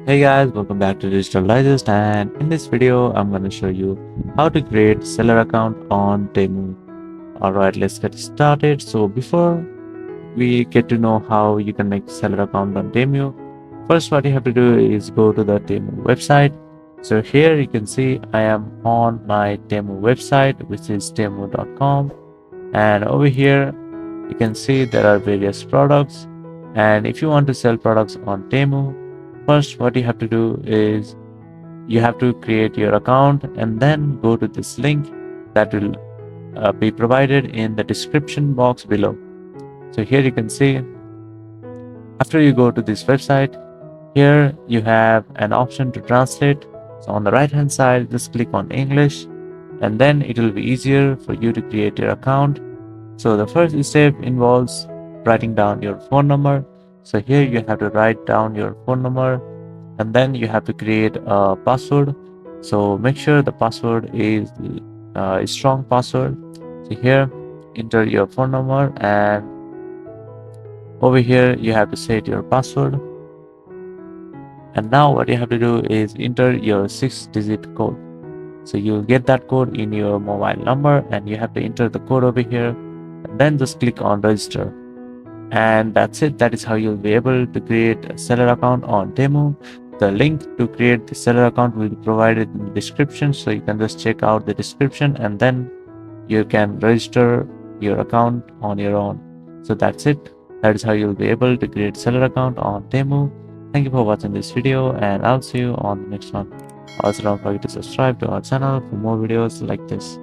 Hey guys, welcome back to Digital Digest, and in this video I'm going to show you how to create seller account on Temu. Alright, let's get started. So before we get to know how you can make seller account on Temu, first what you have to do is go to the Temu website. So here you can see I am on my Temu website, which is temu.com, and over here you can see there are various products. And if you want to sell products on Temu, first what you have to do is you have to create your account and then go to this link that will be provided in the description box below. So here you can see, after you go to this website, here you have an option to translate. So on the right hand side, just click on English, and then it will be easier for you to create your account. So the first step involves writing down your phone number. So here you have to write down your phone number, and then you have to create a password. So make sure the password is a strong password. So here enter your phone number, and over here you have to set your password. And now what you have to do is enter your 6-digit code. So you'll get that code in your mobile number, and you have to enter the code over here, and then just click on register. And that's it. That is how you'll be able to create a seller account on Temu. The link to create the seller account will be provided in the description, so you can just check out the description and then you can register your account on your own. So that's it. That is how you'll be able to create seller account on Temu. Thank you for watching this video, and I'll see you on the next one. Also, don't forget to subscribe to our channel for more videos like this.